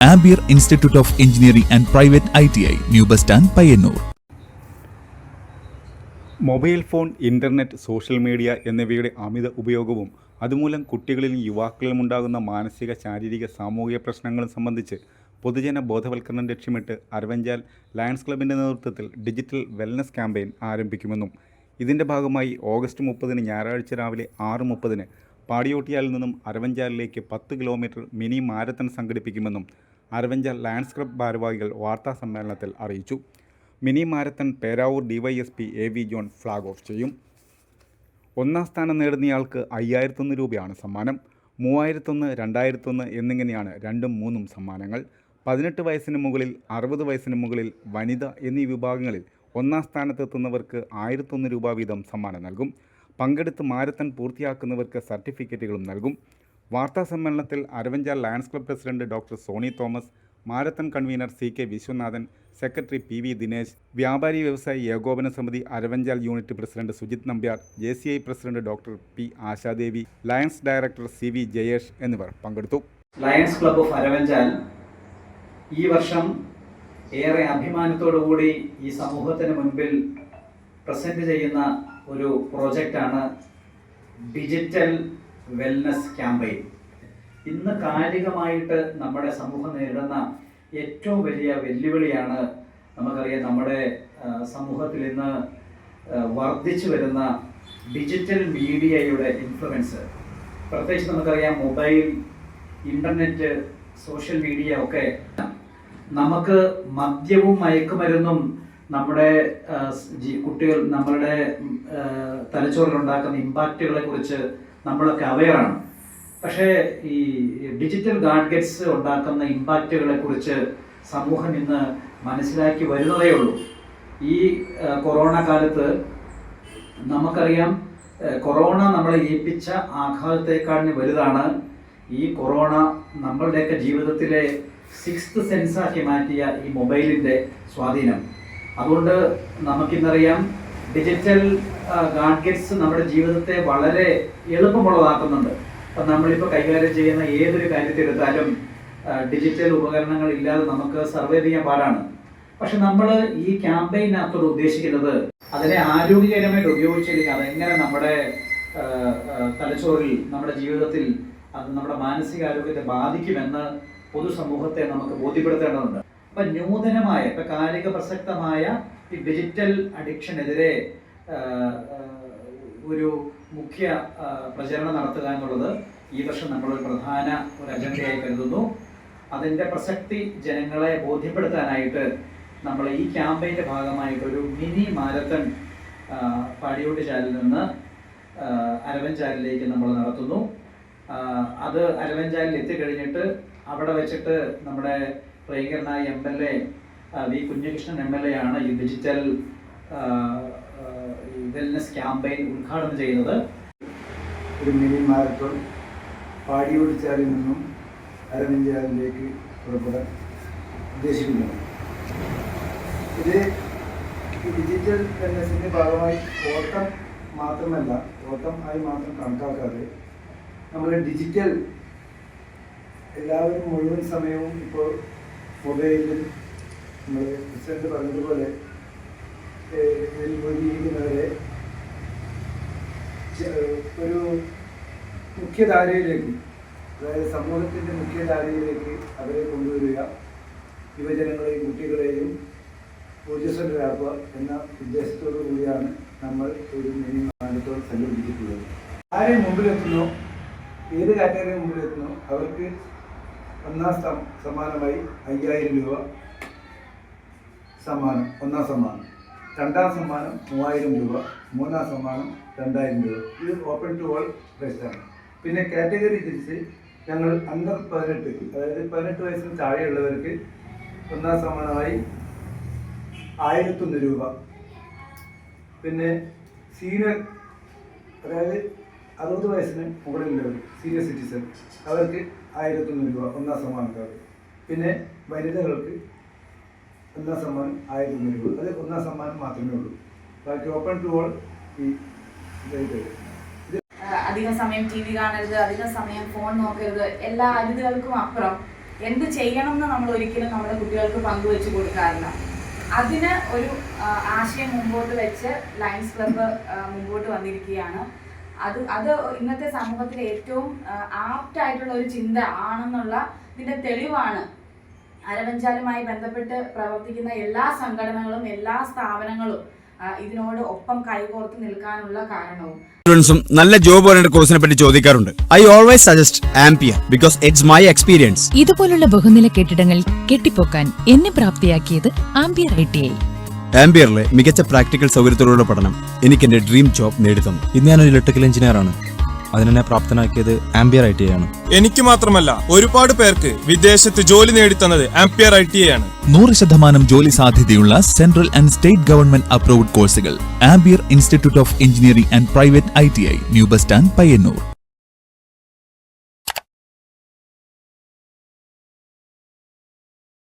Ambir Institute of Engineering and Private ITI, New Bus Stand, Payyanur. Mobile phone, internet, social media എന്നിവയുടെ അമിത ഉപയോഗവും അതുമൂലം കുട്ടികളിലും യുവാക്കളിലും ഉണ്ടാകുന്ന മാനസിക, ശാരീരിക, സാമൂഹിക പ്രശ്നങ്ങളും സംബന്ധിച്ച് പൊതുജന ബോധവൽക്കരണം ലക്ഷ്യമിട്ട് അരവഞ്ചാൽ ലയൺസ് ക്ലബിൻ്റെ നേതൃത്വത്തിൽ ഡിജിറ്റൽ വെൽനസ് ക്യാമ്പയിൻ ആരംഭിക്കുമെന്നും ഇതിൻ്റെ ഭാഗമായി ഓഗസ്റ്റ് 30 ഞായറാഴ്ച രാവിലെ 6:30 പാടിയോട്ടിയാലിൽ നിന്നും അരവഞ്ചാലിലേക്ക് 10 കിലോമീറ്റർ മിനി മാരത്തൺ സംഘടിപ്പിക്കുമെന്നും അരവഞ്ചാൽ ലയൺസ് ക്ലബ് ഭാരവാഹികൾ വാർത്താസമ്മേളനത്തിൽ അറിയിച്ചു. Mini marathon Peravoor DYSP AV John flag off ചെയ്യും. ഒന്നാം സ്ഥാനം നേടുന്നയാൾക്ക് 5001 രൂപയാണ് സമ്മാനം. 3001, 2001 എന്നിങ്ങനെയാണ് 2ഉം 3ഉം സമ്മാനങ്ങൾ. 18 വയസ്സിന് മുകളിൽ, 60 വയസ്സിന് മുകളിൽ, വനിത എന്നീ വിഭാഗങ്ങളിൽ ഒന്നാം സ്ഥാനത്തെത്തുന്നവർക്ക് 1001 രൂപ വീതം സമ്മാനം നൽകും. പങ്കെടുത്ത് മാരത്തൺ പൂർത്തിയാക്കുന്നവർക്ക് സർട്ടിഫിക്കറ്റുകളും നൽകും. വാർത്താസമ്മേളനത്തിൽ Aravanchal Lions Club president doctor Soni Thomas, marathon convener CK Viswanathan, secretary PV Dinesh, വ്യാപാരി വ്യവസായി ഏകോപന സമിതി Aravanchal unit president Sujith Nambiar, JCI president doctor P Ashadevi, Lions director CV Jayesh എന്നിവർ പങ്കെടുത്തു. ലയൺസ് ക്ലബ് ഓഫ് അരവഞ്ചാൽ ഈ വർഷം ഏറെ അഭിമാനത്തോടുകൂടി ഈ സമൂഹത്തിന് മുൻപിൽ പ്രസന്റ് ചെയ്യുന്ന ഒരു പ്രോജക്റ്റാണ് ഡിജിറ്റൽ വെൽനസ് ക്യാമ്പയിൻ. ഇന്ന് കാലികമായിട്ട് നമ്മുടെ സമൂഹം നേരിടുന്ന ഏറ്റവും വലിയ വെല്ലുവിളിയാണ്, നമുക്കറിയാം, നമ്മുടെ സമൂഹത്തിൽ ഇന്ന് വർദ്ധിച്ചു വരുന്ന ഡിജിറ്റൽ മീഡിയയുടെ ഇൻഫ്ലുവൻസ്. പ്രത്യേകിച്ച് നമുക്കറിയാം, മൊബൈൽ, ഇൻ്റർനെറ്റ്, സോഷ്യൽ മീഡിയ ഒക്കെ നമുക്ക് മദ്യവും മയക്കുമരുന്നും നമ്മുടെ കുട്ടികൾ, നമ്മളുടെ തലച്ചോറിലുണ്ടാക്കുന്ന ഇമ്പാക്റ്റുകളെ കുറിച്ച് നമ്മളൊക്കെ അവെയറാണ്. പക്ഷേ ഈ ഡിജിറ്റൽ ഗാഡ്ഗറ്റ്സ് ഉണ്ടാക്കുന്ന ഇമ്പാക്റ്റുകളെ കുറിച്ച് സമൂഹം ഇന്ന് മനസ്സിലാക്കി വരുന്നതേ ഉള്ളൂ. ഈ കൊറോണ കാലത്ത് നമുക്കറിയാം, കൊറോണ നമ്മളെ ഏൽപ്പിച്ച ആഘാതത്തെക്കാളിന് വലുതാണ് ഈ കൊറോണ നമ്മളുടെയൊക്കെ ജീവിതത്തിലെ 6th സെൻസാക്കി മാറ്റിയ ഈ മൊബൈലിൻ്റെ സ്വാധീനം. അതുകൊണ്ട് നമുക്കിന്നറിയാം, ഡിജിറ്റൽ ഗാഡ്ഗറ്റ്സ് നമ്മുടെ ജീവിതത്തെ വളരെ എളുപ്പമുള്ളതാക്കുന്നുണ്ട്. അപ്പം നമ്മളിപ്പോൾ കൈകാര്യം ചെയ്യുന്ന ഏതൊരു കാര്യത്തെടുത്താലും ഡിജിറ്റൽ ഉപകരണങ്ങൾ ഇല്ലാതെ നമുക്ക് സർവൈവ് ചെയ്യാൻ പാടാണ്. പക്ഷെ നമ്മൾ ഈ ക്യാമ്പയിനകത്തോട് ഉദ്ദേശിക്കുന്നത് അതിനെ ആരോഗ്യകരമായിട്ട് ഉപയോഗിച്ചില്ലെങ്കിൽ അതെങ്ങനെ നമ്മുടെ തലച്ചോറിൽ, നമ്മുടെ ജീവിതത്തിൽ അത് നമ്മുടെ മാനസികാരോഗ്യത്തെ ബാധിക്കുമെന്ന് പൊതുസമൂഹത്തെ നമുക്ക് ബോധ്യപ്പെടുത്തേണ്ടതുണ്ട്. അപ്പം നൂതനമായ, ഇപ്പം കാലിക പ്രസക്തമായ ഈ ഡിജിറ്റൽ അഡിക്ഷനെതിരെ ഒരു മുഖ്യ പ്രചരണം നടത്തുക എന്നുള്ളത് ഈ വർഷം നമ്മളൊരു പ്രധാന ഒരു അജണ്ടയായി കരുതുന്നു. അതിൻ്റെ പ്രസക്തി ജനങ്ങളെ ബോധ്യപ്പെടുത്താനായിട്ട് നമ്മൾ ഈ ക്യാമ്പയിൻ്റെ ഭാഗമായിട്ടൊരു മിനി മാരത്തൺ പാടിയോട്ടിച്ചാലിൽ നിന്ന് അരവഞ്ചാലിലേക്ക് നമ്മൾ നടത്തുന്നു. അത് അരവഞ്ചാലിൽ എത്തിക്കഴിഞ്ഞിട്ട് അവിടെ വെച്ചിട്ട് നമ്മുടെ പ്രിയങ്കരനായ MLA V കുഞ്ഞകൃഷ്ണൻ MLA ആണ് ഈ ഡിജിറ്റൽ വെൽനസ് ക്യാമ്പയിൻ ഉദ്ഘാടനം ചെയ്യുന്നത്. ഒരു മിനി മാരത്തോൺ പാടിയോട്ടിച്ചാലിൽ നിന്നും അരവഞ്ചാലിലേക്ക് പുറപ്പെടാൻ ഉദ്ദേശിക്കുന്നത്. ഇത് ഡിജിറ്റൽ വെൽനസിൻ്റെ ഭാഗമായി ഓട്ടം മാത്രമല്ല, ഓട്ടം ആയി മാത്രം കണക്കാക്കാതെ നമ്മൾ ഡിജിറ്റൽ എല്ലാവരും മുഴുവൻ സമയവും ഇപ്പോൾ മൊബൈലിൽ, നമ്മൾ പ്രസിഡന്റ് പറഞ്ഞതുപോലെ ഒഴിയിരിക്കുന്നവരെ ഒരു മുഖ്യധാരയിലേക്ക്, അതായത് സമൂഹത്തിൻ്റെ മുഖ്യധാരയിലേക്ക് അവരെ കൊണ്ടുവരിക, യുവജനങ്ങളെയും കുട്ടികളെയും ഊർജ്ജസ്വലരാക്കുക എന്ന ഉദ്ദേശത്തോടു കൂടിയാണ് നമ്മൾ ഒരു മിനി മാരത്തോൺ സംഘടിപ്പിച്ചിട്ടുള്ളത്. ആരെ മുമ്പിലെത്തുന്നോ, ഏത് കാറ്റഗറി മുമ്പിലെത്തുന്നോ അവർക്ക് ഒന്നാം സമ്മാനമായി 5000 രൂപ സമ്മാനം, ഒന്നാം സമ്മാനം. രണ്ടാം സമ്മാനം 3000 രൂപ, മൂന്നാം സമ്മാനം 2000 രൂപ. ഇത് ഓപ്പൺ ടു ഓൾ ബെസ്റ്റാണ്. പിന്നെ കാറ്റഗറി തിരിച്ച് ഞങ്ങൾ അണ്ടർ 18, അതായത് 18 വയസ്സിന് താഴെയുള്ളവർക്ക് ഒന്നാം സമ്മാനമായി 1001 രൂപ. പിന്നെ സീനിയർ, അതായത് 60 വയസ്സിന് മുകളിലുള്ളവർ, സീനിയർ സിറ്റിസൺ, അവർക്ക് 1001 രൂപ ഒന്നാം സമ്മാനക്കാർക്ക്. പിന്നെ വനിതകൾക്ക് ഒന്നാം സമ്മാനം 1001 രൂപ. അത് ഒന്നാം സമ്മാനം മാത്രമേ ഉള്ളൂ. ബാക്കി ഓപ്പൺ ടു ഓൾ. അധികം സമയം TV കാണരുത്, അധികം സമയം ഫോൺ നോക്കരുത്, എല്ലാ അരുതുകൾക്കും അപ്പുറം എന്ത് ചെയ്യണം എന്ന് നമ്മൾ ഒരിക്കലും നമ്മുടെ കുട്ടികൾക്ക് പങ്കുവെച്ച് കൊടുക്കാറില്ല. അതിന് ഒരു ആശയം മുമ്പോട്ട് വെച്ച് ലയൺസ് ക്ലബ്ബ് മുമ്പോട്ട് വന്നിരിക്കുകയാണ്. അത് ഇന്നത്തെ സമൂഹത്തിലെ ഏറ്റവും ആപ്റ്റായിട്ടുള്ള ഒരു ചിന്ത ആണെന്നുള്ള ഇതിൻ്റെ തെളിവാണ്. അരവഞ്ചാലുമായി ബന്ധപ്പെട്ട് പ്രവർത്തിക്കുന്ന എല്ലാ സംഘടനകളും എല്ലാ സ്ഥാപനങ്ങളും ഇതിനോട് ഒപ്പം കൈകോർത്ത് നിൽക്കാനുള്ള കാരണവും. നല്ല ജോബ് ഓറിയന്റഡ് കോഴ്സിനെ പറ്റി ചോദിക്കാറുണ്ട്. I always suggest ampere because it's my experience. ഇതുപോലുള്ള ബഹുനില കെട്ടിടങ്ങൾ കെട്ടിപ്പൊക്കാൻ എന്നെ പ്രാപ്തിയാക്കിയത് ആംപിയർ ITI. ആംപിയറിലെ മികച്ച പ്രാക്ടിക്കൽ സൗകര്യത്തോടുള്ള പഠനം എനിക്ക് എന്റെ ഡ്രീം ജോബ് നേടിത്തന്നു. ഇന്ന് ഞാനൊരു ഇലക്ട്രിക്കൽ എഞ്ചിനീയർ ആണ്. അതിനെ പ്രാപ്തനാക്കിയത് ആംപിയർ ITI ആണ്. എനിക്ക് മാത്രമല്ല, ഒരുപാട് പേർക്ക് വിദേശത്ത് ജോലി നേടിത്തന്നത് ആംപിയർ ITI ആണ്. 100% ജോലി സാധ്യതയുള്ള central and state government approved കോഴ്സുകൾ. Ampere institute of engineering and private ITI, new bus stand, Payyanur.